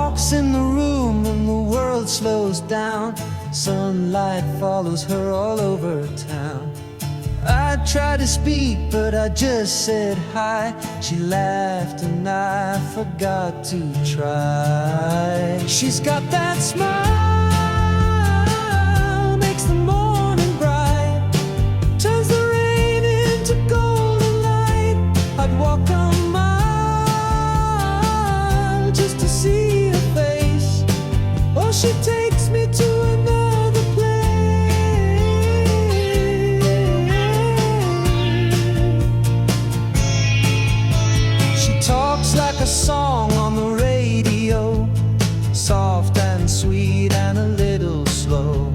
walks in the room and the world slows down. Sunlight follows her all over town. I tried to speak, but I just said hi. She laughed and I forgot to try. She's got that smile, makes the morning bright, turns the rain into golden light. I'd walk a mile just to see her face. Oh, she takes me to another place. She talks like a song on the radio, soft and sweet and a little slow.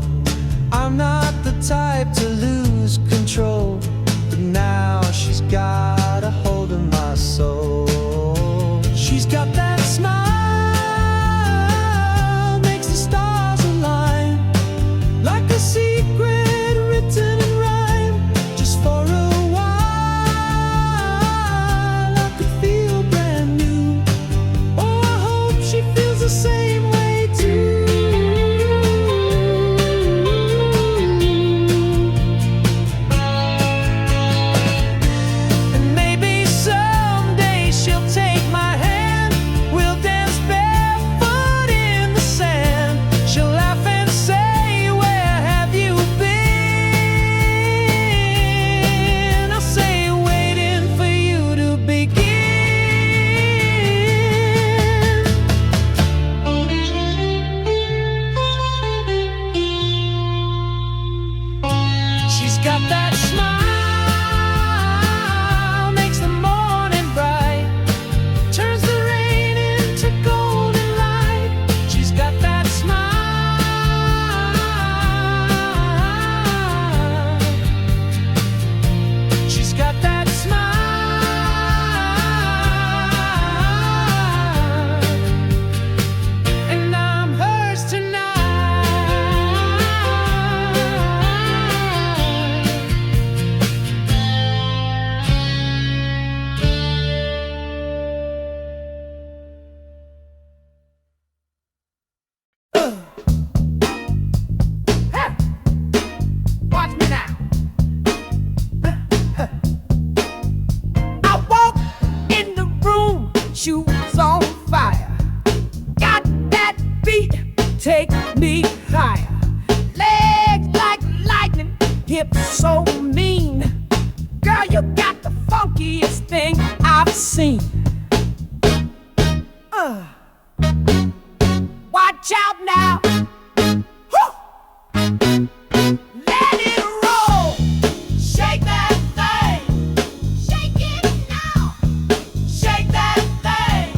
I'm not the type to lose control, but now she's got a hold of my soul. She's got that smile, makes the stars align, like a secret written in rhyme. Just for a while I could feel brand new. Oh, I hope she feels the same way too. And maybe someday she'll take my hand. We'll dance barefoot in the sand. She'll laugh and say, "Where have you been?" I'll say, "Waiting for you to begin." She's got that smile, makes the morning bright, turns the rain into golden light. She's got that smile. She's got that smile. And I'm hers tonight. Watch me now. I walk in the room, shoes on fire. Got that beat, take me higher. Legs like lightning, hips so mean. Girl, you got the funkiest thing I've seen. Watch out now. Woo! Let it roll. Shake that thing. Shake it now. Shake that thing.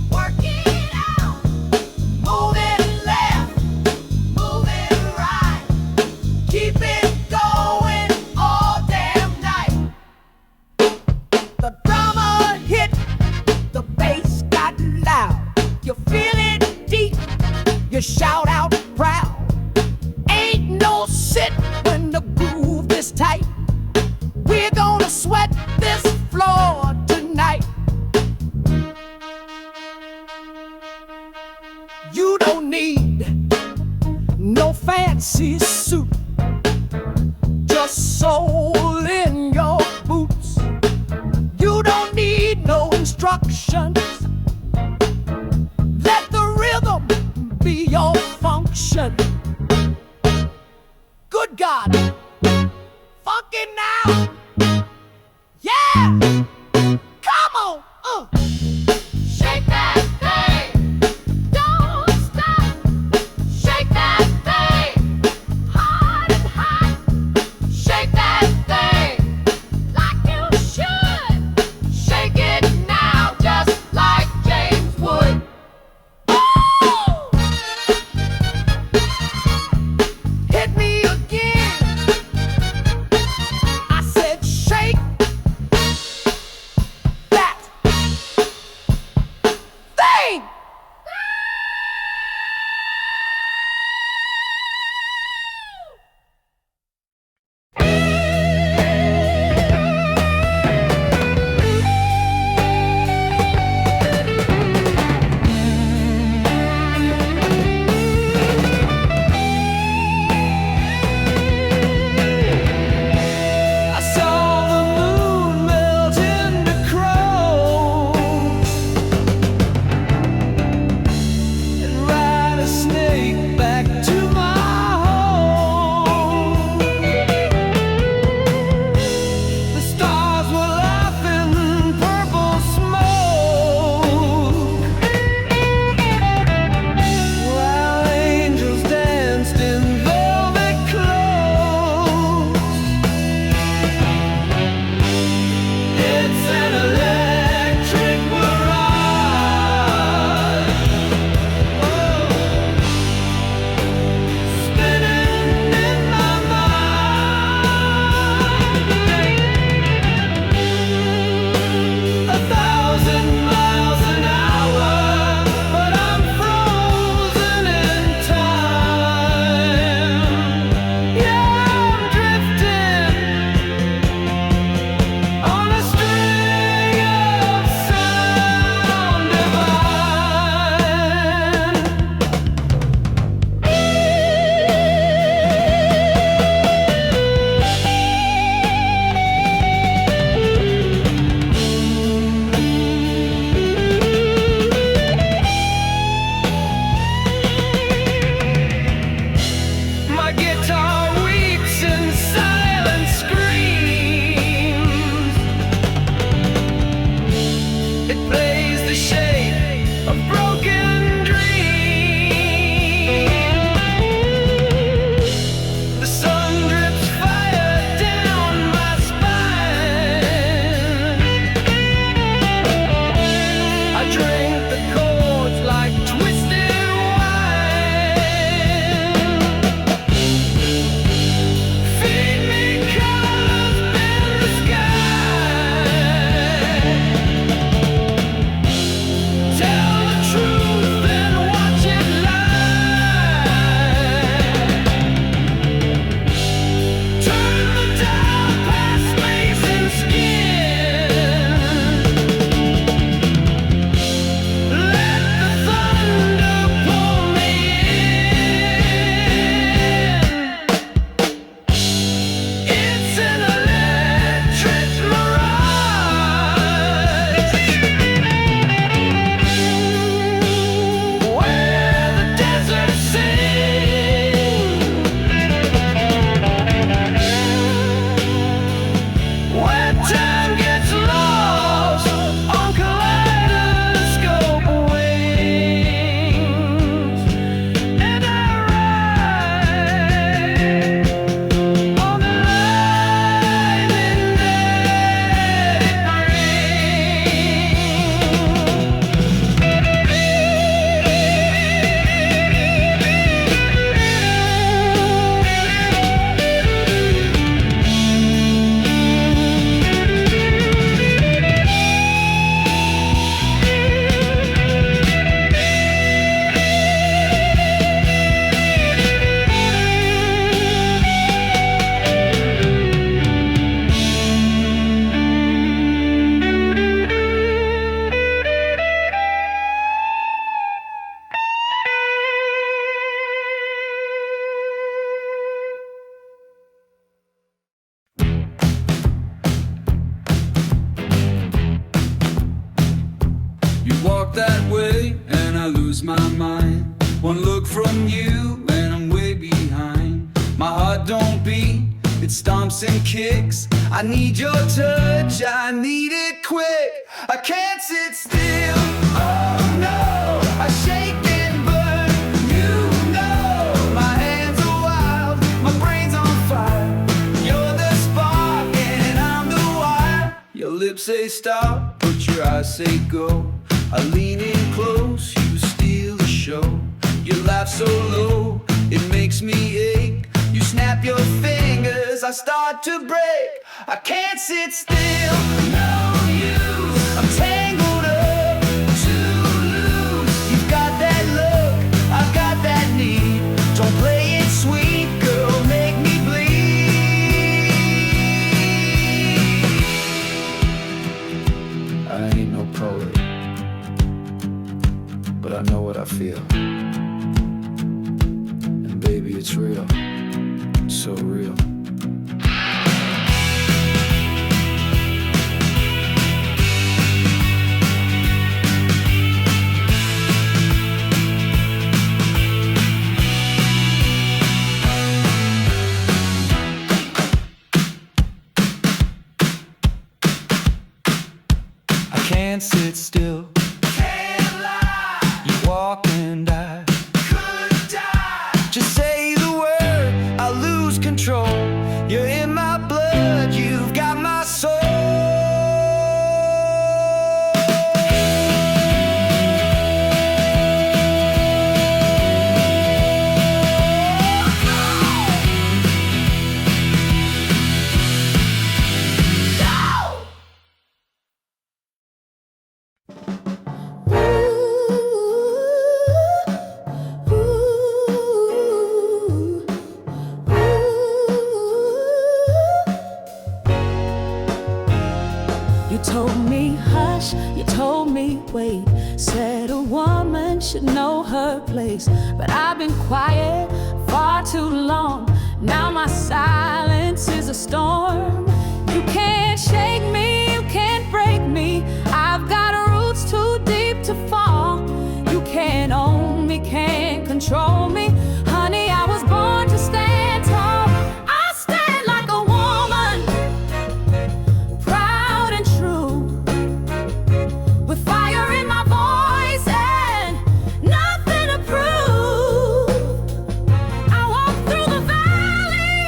Work it out. Move it left. Move it right. Keep it going all damn night. The drummer hit. The bass got loud. You feel it deep. You shout out proud. Ain't no sit when the groove is tight. We're gonna sweat this floor tonight. You don't need no fancy suit, just soul in your boots. You don't need no instructions. Let the rhythm be your function. Good God, funky now. Yeah, come on. Shake that thing. Don't stop. Shake that thing. Hard and hot. Shake that thing like you should. Shake it now, just like James would. Hit me again. I said a snake back to my home. The stars were laughing, purple smoke, while angels danced in velvet clothes. It's an electric mirage, spinning in my mind. 1,000 miles an hour, but I'm frozen in time. Yeah, I'm drifting on a string of sound divine. My guitar weeps in silent screams. It plays the shape of broken dreams. The sun drips fire down my spine. I drink the chords like twisted wine. Feed me colors in the sky. Tell the truth and watch it lie. Turn the dial past space and skin. Let the thunder pull me in. It's an electric mirage, where the desert sings, where time gets lost on kaleidoscope wings, and I ride on the lightning that it You walk that way and I lose my mind. One look from you and I'm way behind. My heart don't beat, it stomps and kicks. I need your touch, I need it quick. I can't sit still, oh no. I shake and burn, you know. My hands are wild, my brain's on fire. You're the spark and I'm the wire. Your lips say stop, but your eyes say go. I lean in close, you steal the show. You laugh so low, it makes me ache. You snap your fingers, I start to break. I can't sit still, no use. I'm tangled up, too loose. You've got that look, I've got that need. Don't play it sweet, girl, make me bleed. I ain't no poet, but I know what I feel. And baby, it's real, so real. wait. Said a woman should know her place, but I've been quiet far too long. Now my silence is a storm. You can't shake me, you can't break me. I've got roots too deep to fall. You can't own me, can't control me. Honey, I was born to stand tall. I stand like a woman, proud and true, with fire in my voice and nothing to prove. I walk through the valley,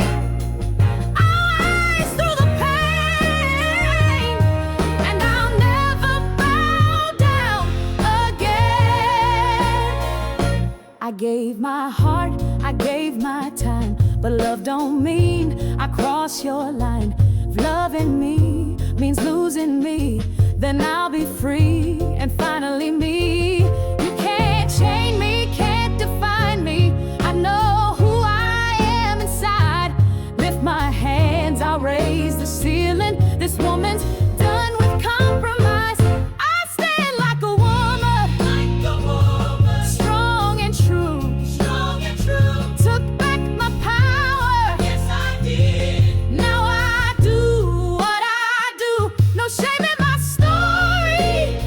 I race through the pain, and I'll never bow down again. I gave my heart, I gave my time, but love don't mean I cross your line. If loving me means losing me, then I'll be free and finally me. You can't chain me, can't define me. I know who I am inside. Lift my hands, I'll raise the ceiling. This woman's done with compromise. I stand like a woman, strong and true. Took back my power. Yes, I did. Now I do what I do. No shame in my story,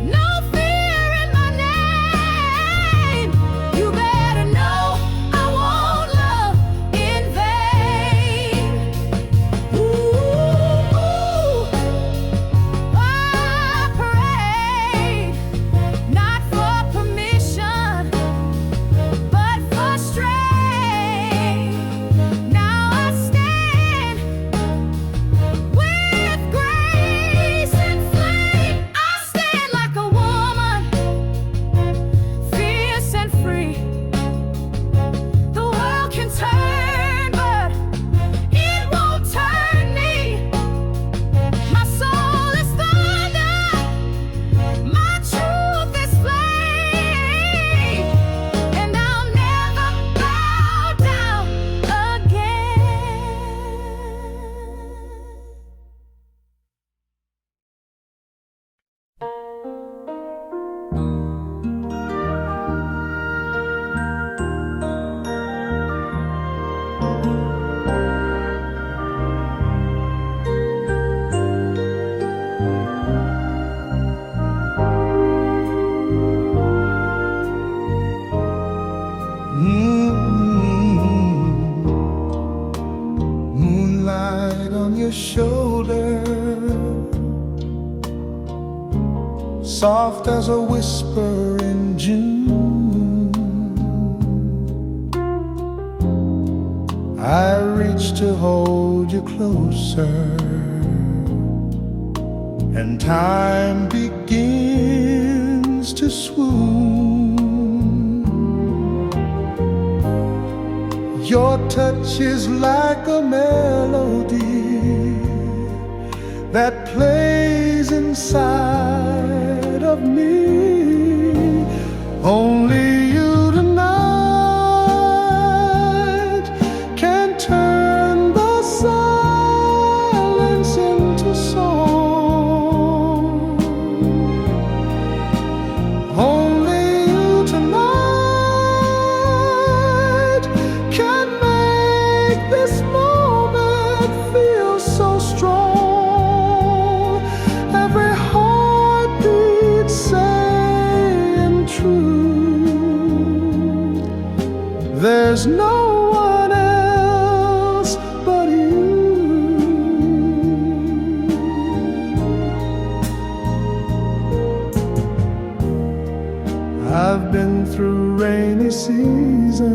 no fear in my name. You better know I won't love in vain. Ooh, I parade, not for permission, but for strength. Now I stand with grace and flame. I stand like a woman, fierce and free. The world can turn, but it won't turn me. My soul is thunder, my truth is flame, and I'll never bow down again. Moonlight on your shoulder, soft as a whisper in June. I reach to hold you closer, and time begins to swoon. Your touch is like a melody that plays inside of me. Only you tonight can turn the silence into song. Only you tonight can make this moment feel so strong. Every heartbeat saying true. There's no one else but you. I've been through rainy seasons,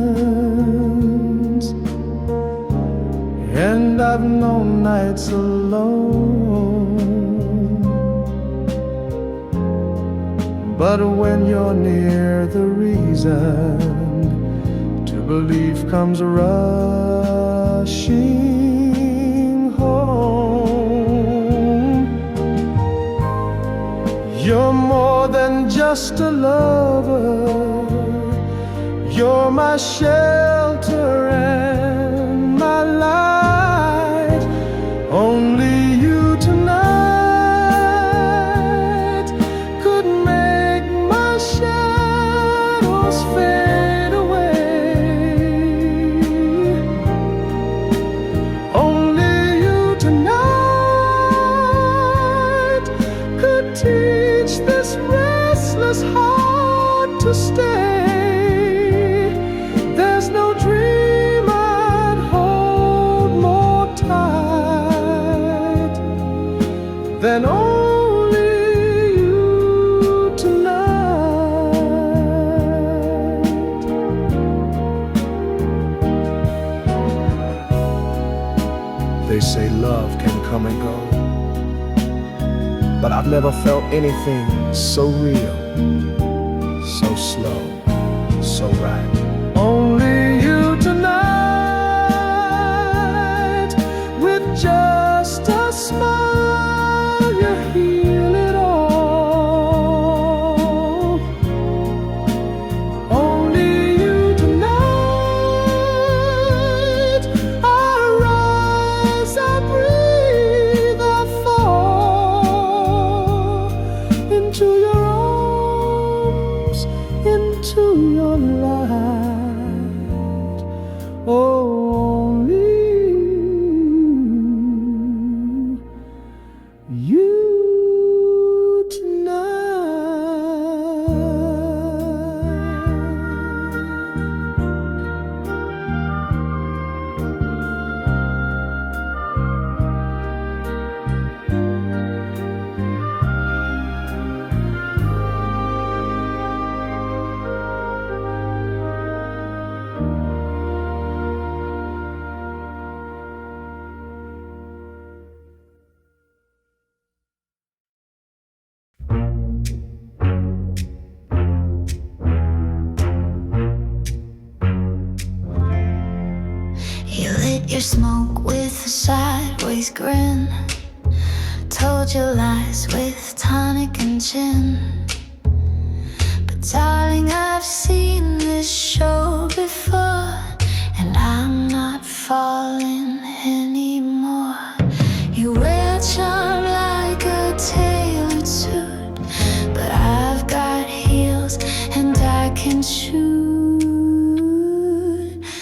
and I've known nights alone. But when you're near, the reason to believe comes rushing home. You're more than just a lover. You're my shelter and my light. Only you tonight could make love can come and go, but I've never felt anything so real, so slow, so right. Only you tonight, with just a smile, you heal it all. Only you tonight, I rise, I breathe, I fall into your arms, into your light. Oh, only you You lit your smoke with a sideways grin, told your lies with tonic and gin. But darling, I've seen this show before, and I'm not falling anymore. You wear charm like a tailored suit, but I've got heels and I can shoot.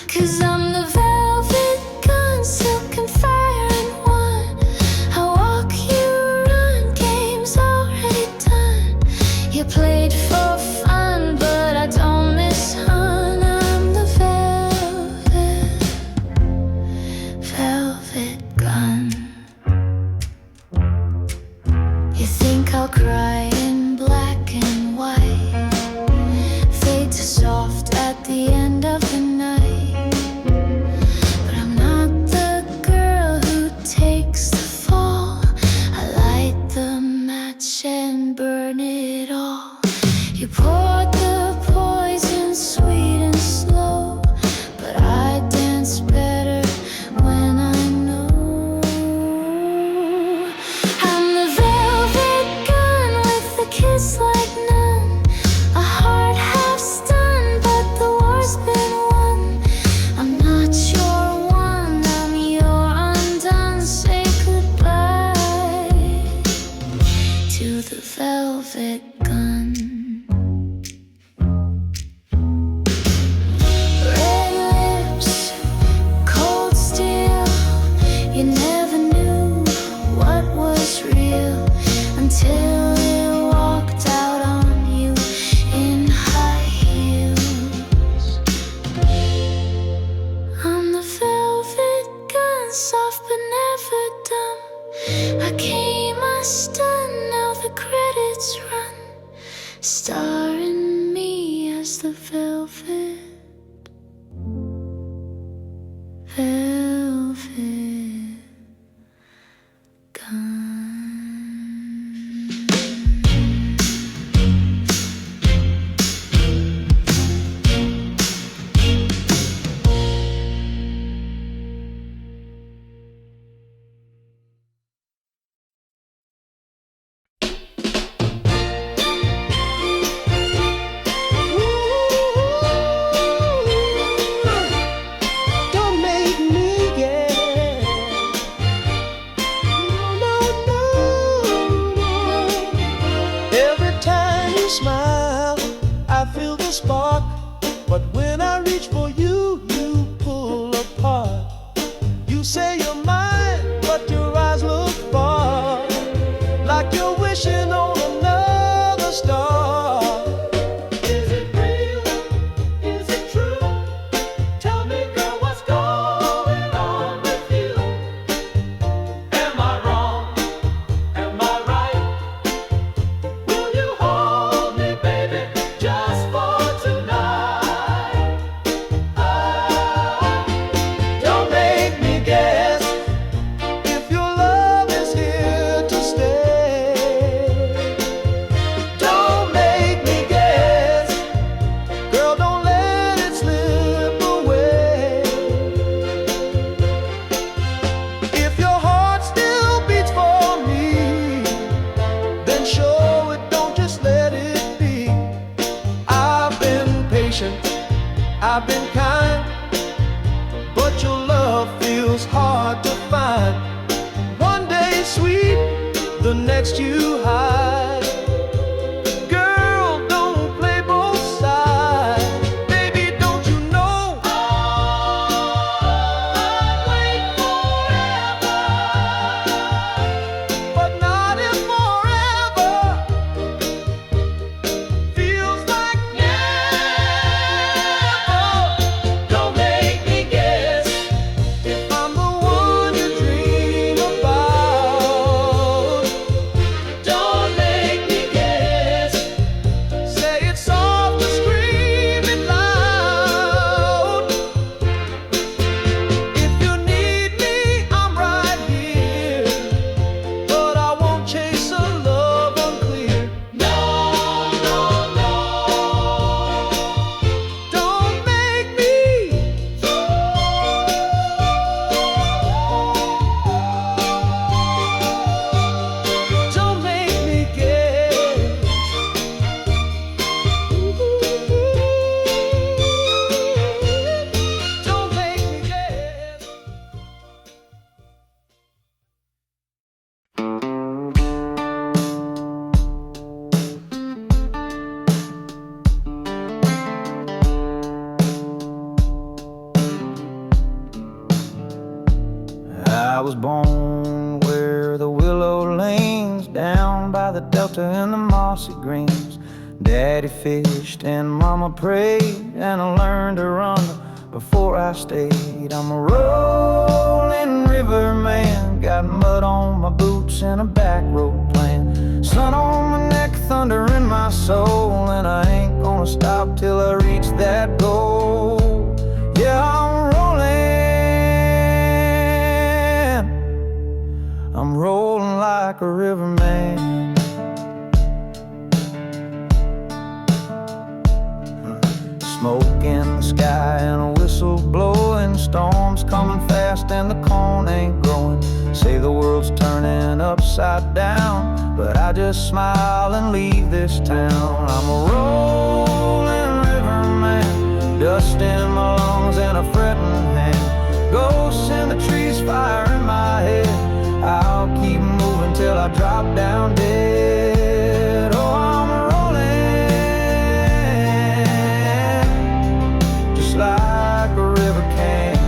'Cause I'm the velvet gun, silk and fire in one. I walk, you run, game's already done. You played for fun, but I don't miss hun. I'm the velvet gun. You think I'll cry in black and white, fade to soft at the end of the night. But I'm not the girl who takes the fall. I light the match and burn it all. You poured the poison sweet and slow, but I dance better when I know. I'm the velvet gun with a kiss like none, a heart half stunned, but the war's been won. I'm not your one, I'm your undone. Say goodbye to the velvet gun. Red lips, cold steel. You never knew what was real until it walked out on you in high heels. I'm the velvet gun, soft but never dumb. I came, I stunned, now the credits run, starring me as the velvet gun. don't make me I've been kind, but your love feels hard to find. One day sweet, the next you hide. Girl, don't play both sides. Baby, don't you know I'd wait forever, but not if forever feels like never. Don't make me guess if I'm the one you dream about. Don't make me guess. Say it soft or scream it loud. If you need me, I'm right here, but I won't chase a love unclear. No, no, no. Don't make me. Don't make me guess. Don't make me guess. I was born where the willow lanes, down by the delta and the mossy greens. Daddy fished and mama prayed, and I learned to run before I stayed. I'm a Rollin River Man, got mud on my boots and a back road plan. Sun on my neck, thunder in my soul, and I ain't gonna stop till I reach that goal. Yeah, I'm rolling like a river man. Smoke in the sky and a whistle blowing, storms coming fast and the corn ain't growing. Say the world's turning upside down, but I just smile and leave this town. I'm a rolling river man, dust in my lungs and a fretting hand. Ghosts in the trees, fire in my head. I'll keep moving till I drop down dead. Oh, I'm rolling just like a river can.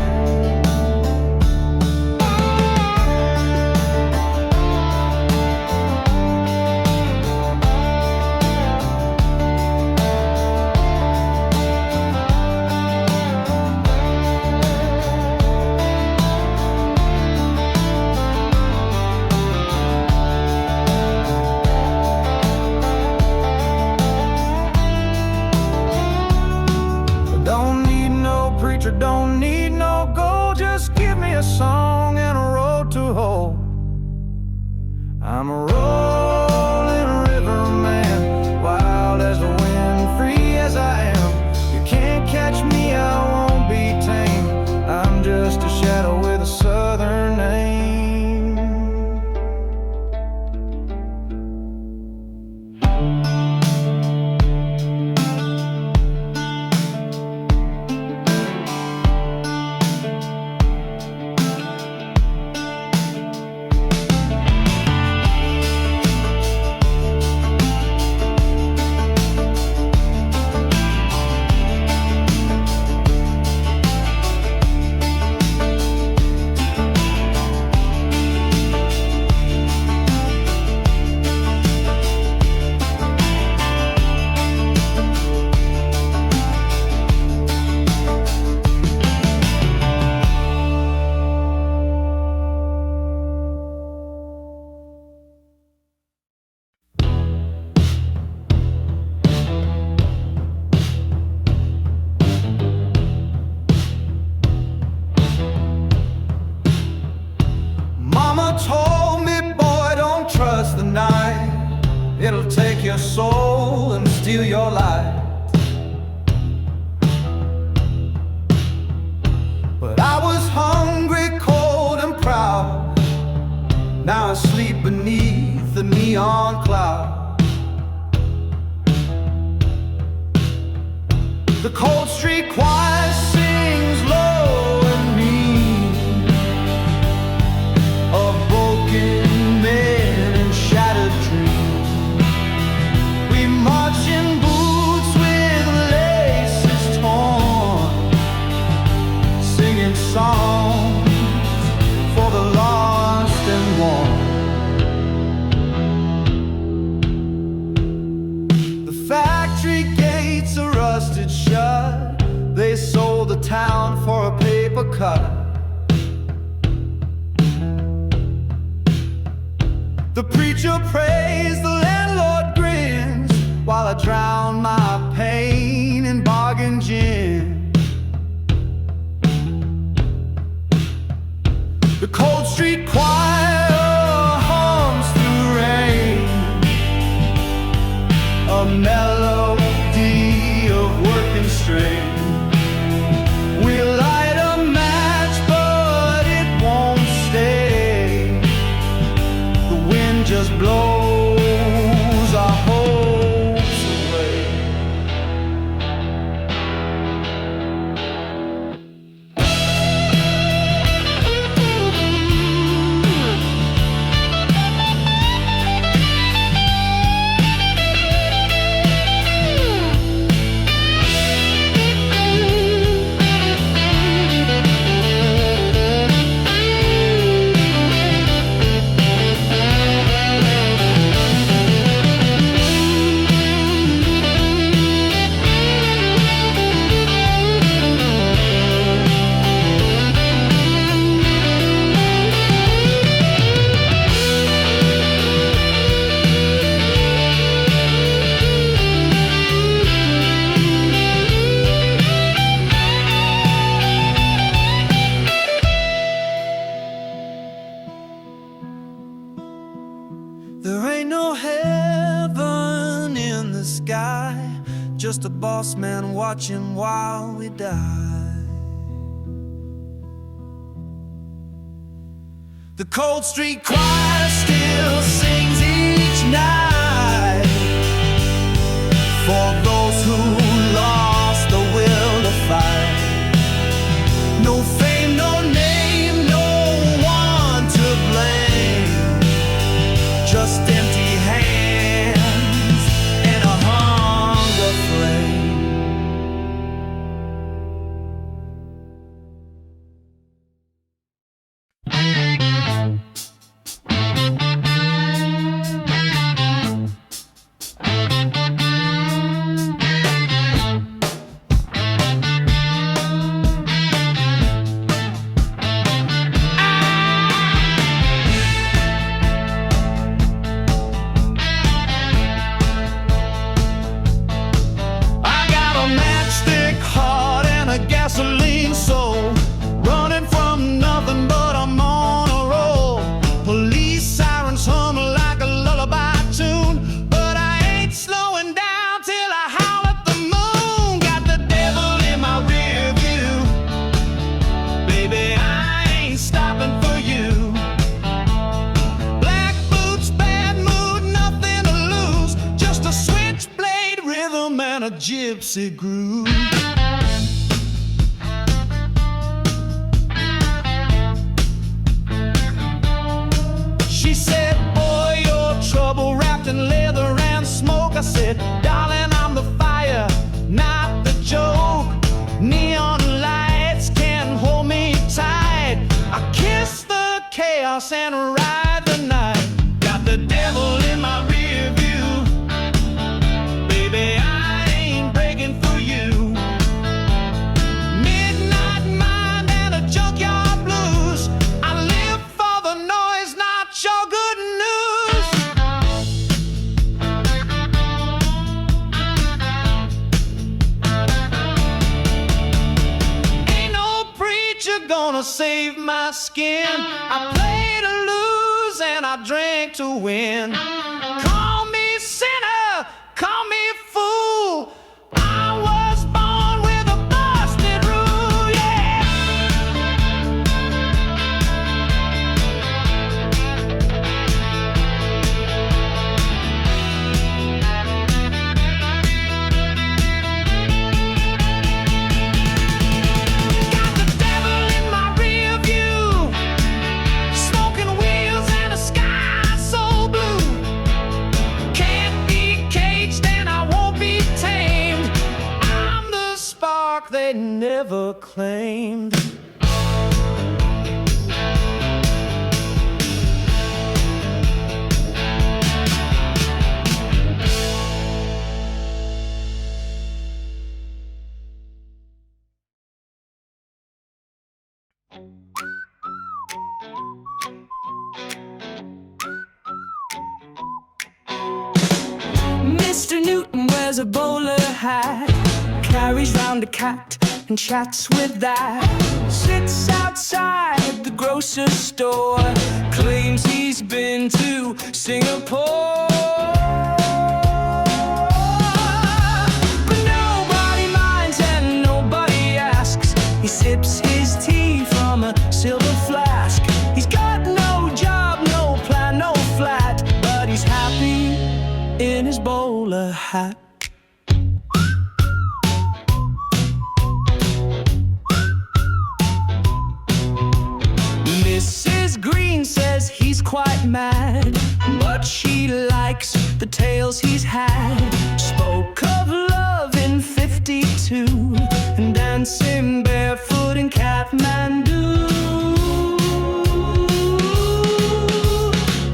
Don't need no gold, just give me a song and a road to hoe. I'm a rolling river man, wild as the wind, free as I am. You can't catch me, I won't be tame. I'm just a shadow with a southern name. It'll take your soul and steal your life. But I was hungry, cold and proud. Now I sleep beneath the neon cloud. The cold street quiet cotton. The preacher prays, the landlord grins, while I drown my pain in bargain gin. The cold street choir hums through rain, a melody of working strain. We light a match, but it won't stay. The wind just blows our hopes away. There ain't no heaven in the sky, just a boss man watching while we die. The cold street choir still sings each night for those who lost the will to fight. No fame, no name, no one to blame, just empty hands and a hunger flame. I got a matchstick heart and a gasoline soul, running from nothing but I'm on a roll. Police sirens hum like a lullaby tune, but I ain't slowing down till I howl at the moon. Got the devil in my rear view, baby, I ain't stopping for you. Black boots, bad mood, nothing to lose, just a switchblade rhythm and a gypsy groove. She said, boy, you're trouble wrapped in leather and smoke. I said, darling, I'm the fire, not the joke. Neon lights can hold me tight. I kiss the chaos and ride the night. Got the devil in my rear view, baby, I ain't breaking for you. Midnight mind and a junkyard blues, I live for the noise, not your good news. Ain't no preacher gonna save my skin. I play to lose and I drink to win. Call me sinner, call me fool, I was born with a busted rule, yeah. Got the devil in my rear view, smoking wheels and a sky so blue. Can't be caged and I won't be tamed. I'm the spark they never claimed. Mr. Newton wears a bowler hat, carries round a cat and chats with that. Sits outside the grocer's store, claims he's been to Singapore. But nobody minds and nobody asks. He sips his tea from a silver flask. He's got no job, no plan, no flat, but he's happy in his bowler hat. Mrs. Green says he's quite mad, but she likes the tales he's had. Spoke of love in 52 and dancing barefoot in Kathmandu.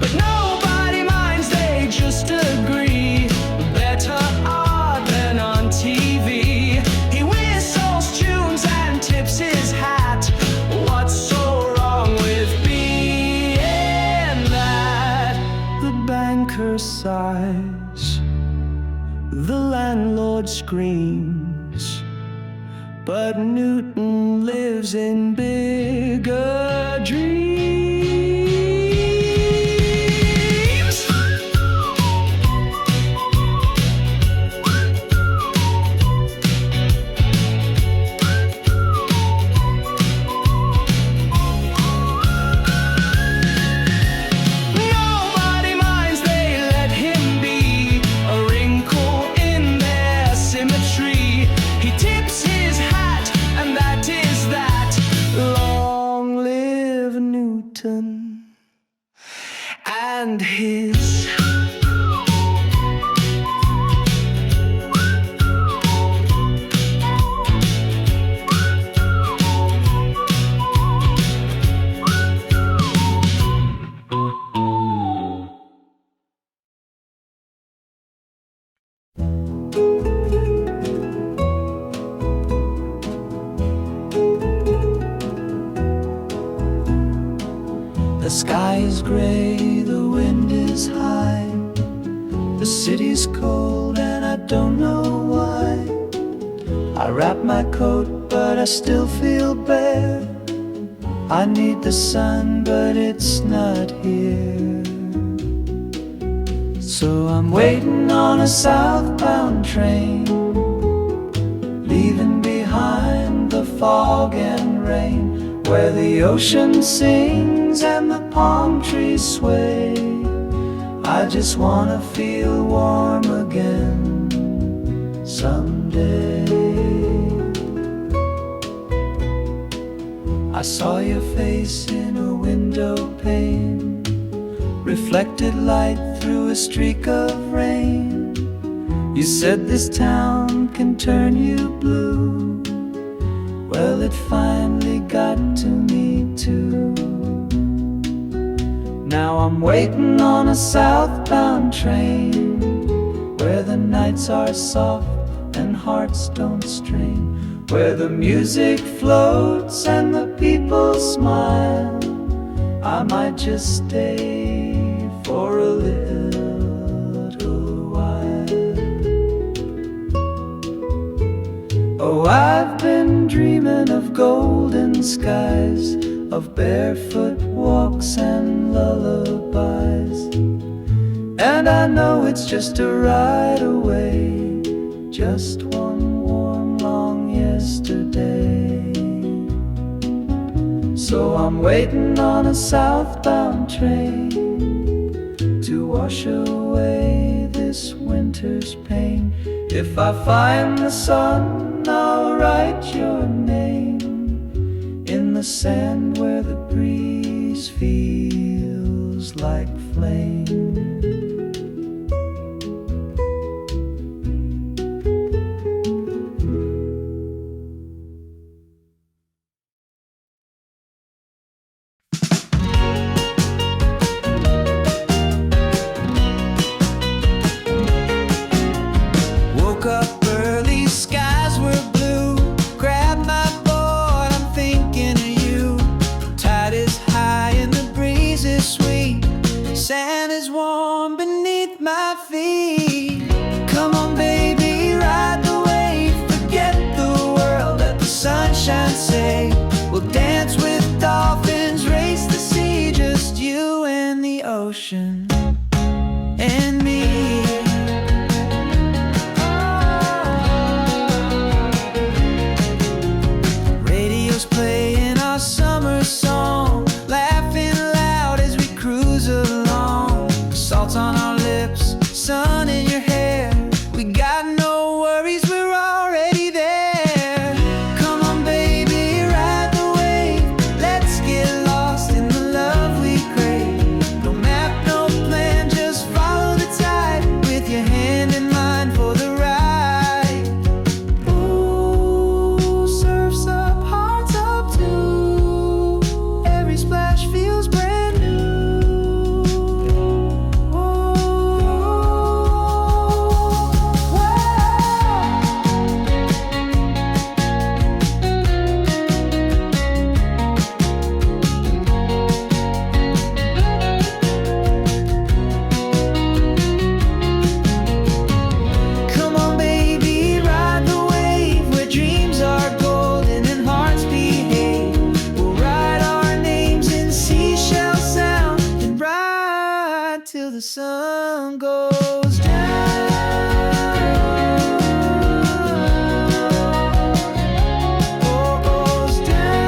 But nobody minds, they just agree. Better art than on TV. He whistles tunes and tips his hat. What's so wrong with being that? The banker sighs, the landlord screams, but Newton lives in bigger dreams. Nobody minds, they let him be a wrinkle in their symmetry. He tips his hat, and that is that. Long live Newton and his. The sky is gray, the wind is high, the city's cold and I don't know why. I wrap my coat but I still feel bare. I need the sun but it's not here. So I'm waiting on a southbound train, leaving behind the fog and rain, where the ocean sings and the palm trees sway. I just wanna feel warm again someday. I saw your face in a window pane, reflected light through a streak of rain. You said this town can turn you blue. Well, it finally got to me too. Now I'm waiting on a southbound train, where the nights are soft and hearts don't strain, where the music floats and the people smile. I might just stay for a little while. Oh, I've been dreaming of golden skies, of barefoot walks and lullabies, and I know it's just a ride away, just one warm long yesterday. So I'm waiting on a southbound train to wash away this winter's pain. If I find the sun, I'll write your name in the sand where the breeze feels like flame. Woke up early, skies were blue. Grabbed my board, I'm thinking of you. sunshine, say we'll dance with dolphins, race the sea, just you and the ocean and me. Radio's playing our summer song, laughing loud as we cruise along. Salt on our lips, sun in your hair, we got no worries, we're already there. Come on baby, ride the wave, let's get lost in the love we crave. No map, no plan, just follow the tide, with your hand in mine for the ride. Ooh, surf's up, hearts up too, every splash feels brand new. Come on baby, ride the wave, where dreams are golden and hearts behave. We'll write our names in seashell sound and ride till the sun goes down. Oh, goes down.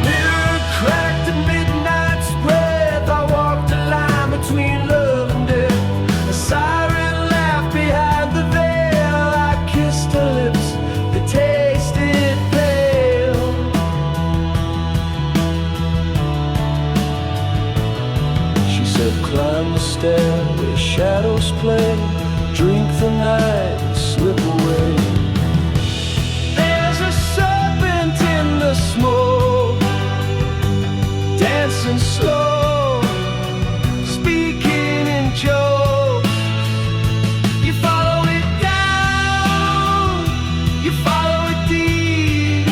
Mirror cracked at midnight's breath, I walked a line between love and death. A siren laughed behind the veil, I kissed her lips, they tasted pale. She said, climb the stair where shadows play, drink the night and slip away. There's a serpent in the smoke, dancing slow, speaking in jokes. You follow it down, you follow it deep,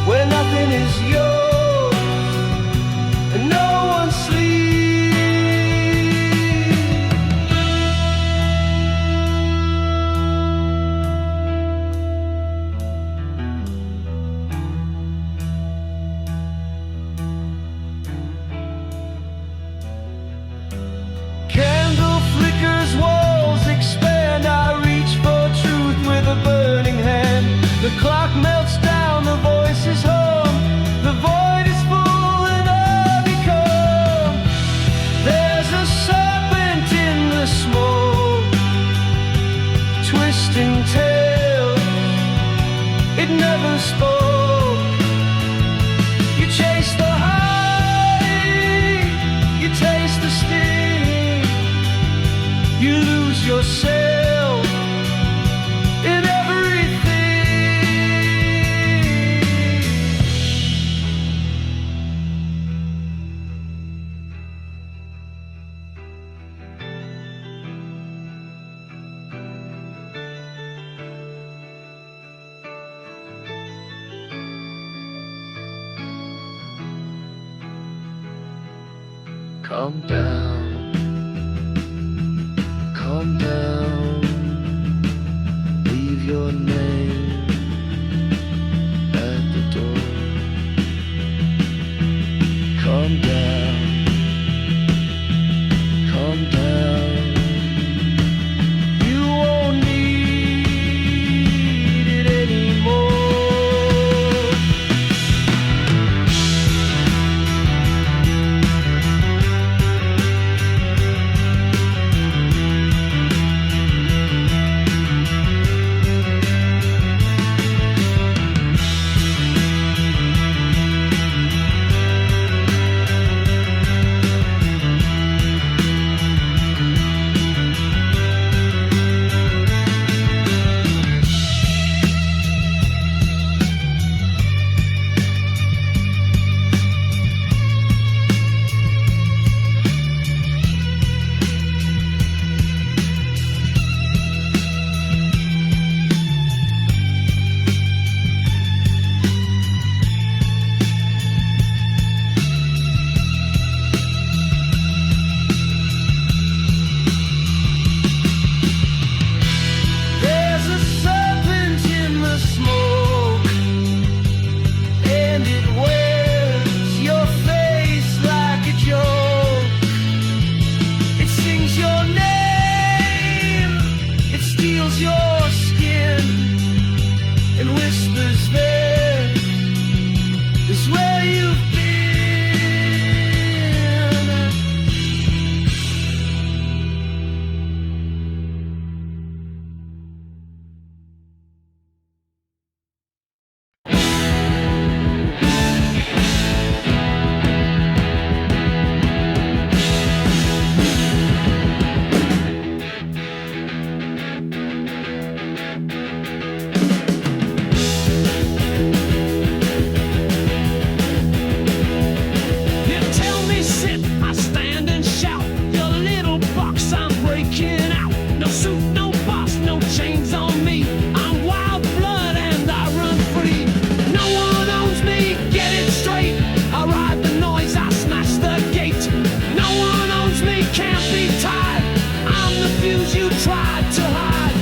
where nothing is yours and no one sleeps. Candle flickers, walls expand, I reach for truth with a burning hand. The clock melts down, the voices hum, the void is full and I become. There's a serpent in the smoke, twisting tail, it never spoke. You chase the high, you taste the sting, you lose yourself in everything. Calm down, calm down, leave your name at the door. Calm down, calm down. you tried to hide.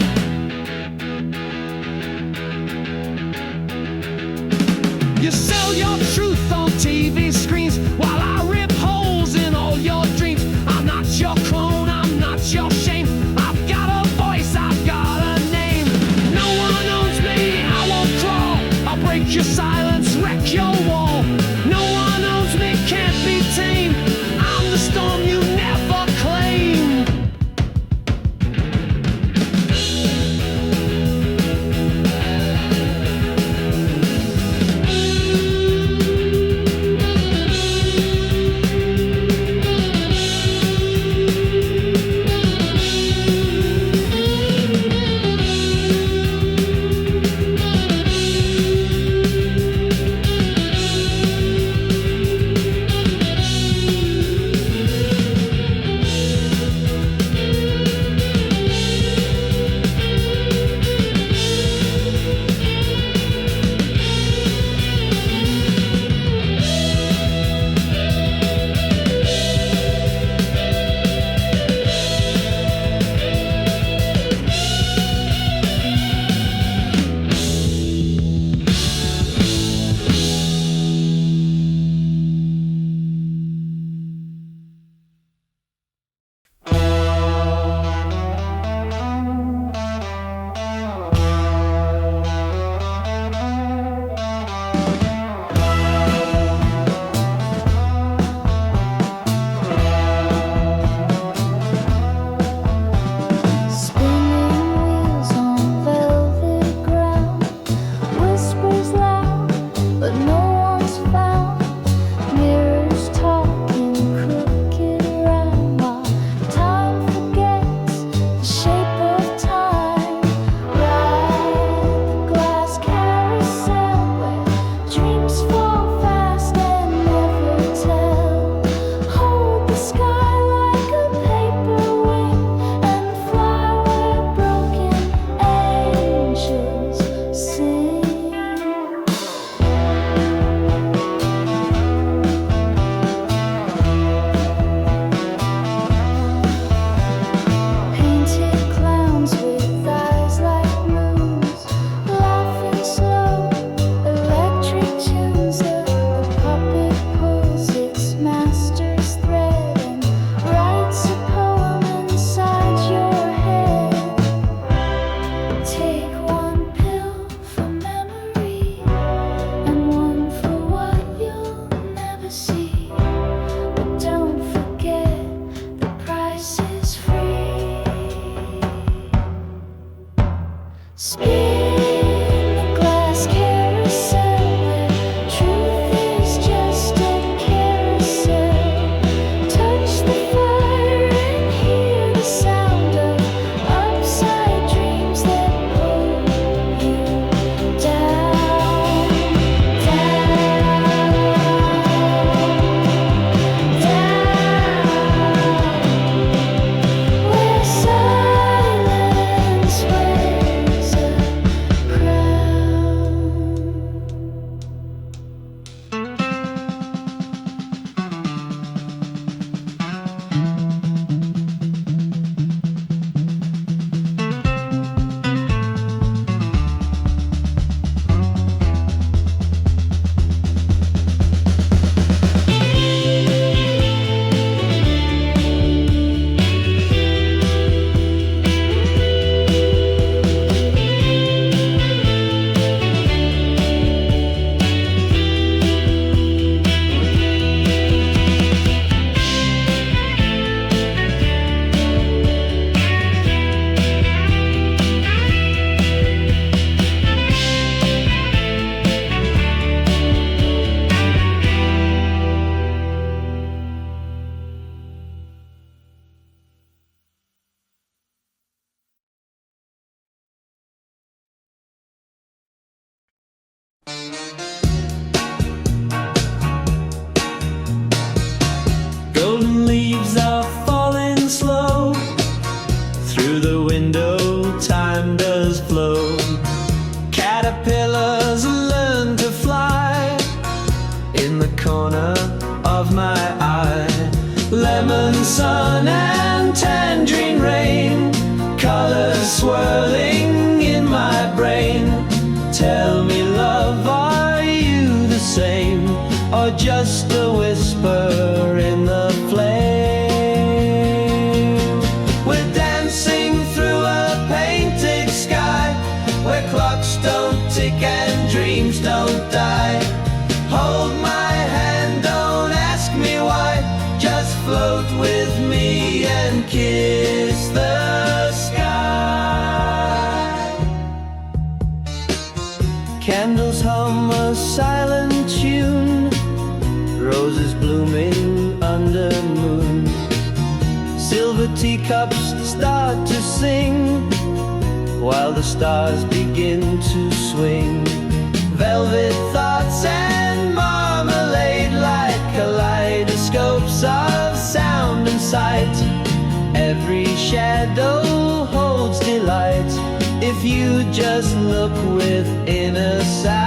You sell your truth on TV screens while I rip holes in all your dreams. I'm not your clone, I'm not your shame. I've got a voice, I've got a name. No one owns me, I won't crawl. I'll break your silence, wreck your wall. No one owns me, can't be tamed. I'm the storm you never claimed. Lemon sun and tangerine rain while the stars begin to swing. Velvet thoughts and marmalade like kaleidoscopes of sound and sight. Every shadow holds delight if you just look with inner sight.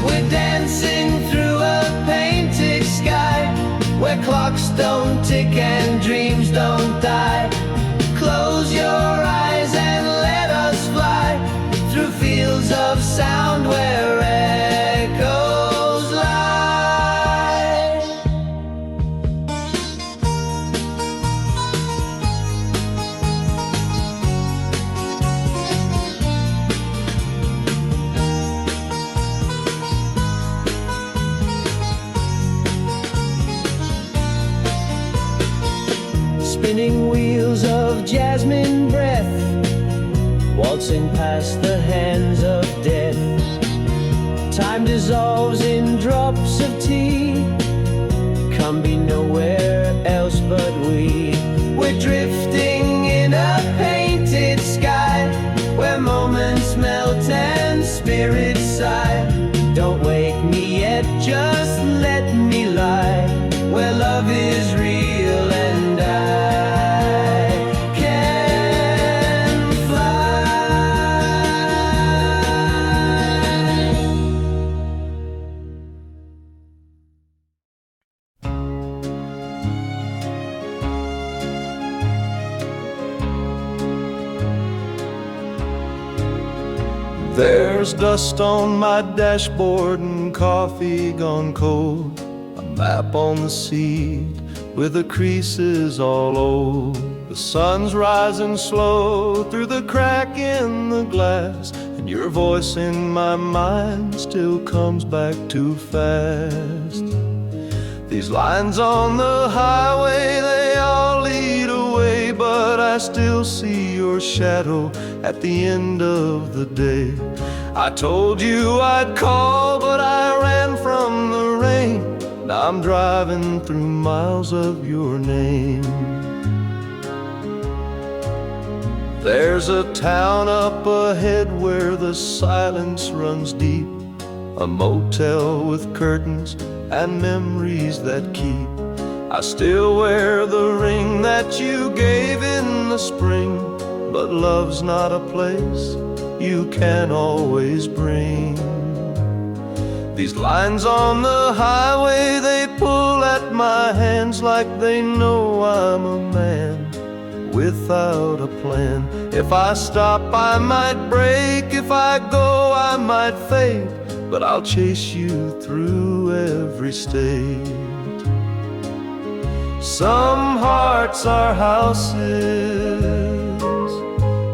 We're dancing through a painted sky where clocks don't tick and dreams don't die. Close your eyes and let us fly through fields of sound where echoes lie. Spinning wheels of jasmine breath, waltzing past the hands of death. Time dissolves in drops of tea, can be nowhere else but we. We're drifting in a painted sky where moments melt and spirits sigh. Don't wake me yet, just let me lie where love is real and I can There's dust on my dashboard and coffee gone cold. A map on the seat with the creases all old. The sun's rising slow through the crack in the glass, and your voice in my mind still comes back too fast. These lines on the highway, they all lead away, but I still see your shadow at the end of the day. I told you I'd call, but I ran from the rain. Now I'm driving through miles of your name. There's a town up ahead where the silence runs deep, a motel with curtains and memories that keep. I still wear the ring that you gave in the spring, but love's not a place you can always bring. These lines on the highway, they pull at my hands like they know I'm a man without a plan. If I stop, I might break. If I go, I might fade, but I'll chase you through every state. Some hearts are houses,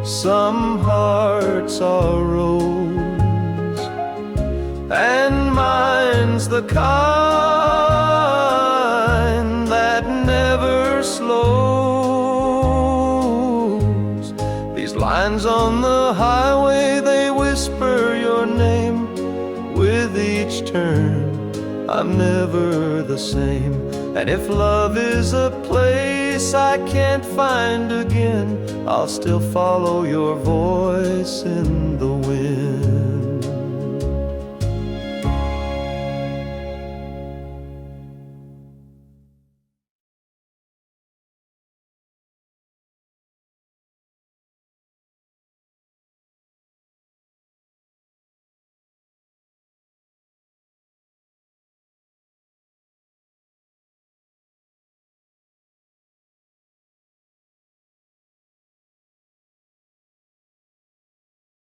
some hearts are roads, and mine's the kind that never slows. These lines on the highway, they whisper your name with each turn. I'm never the same. And if love is a place I can't find again, I'll still follow your voice in the wind.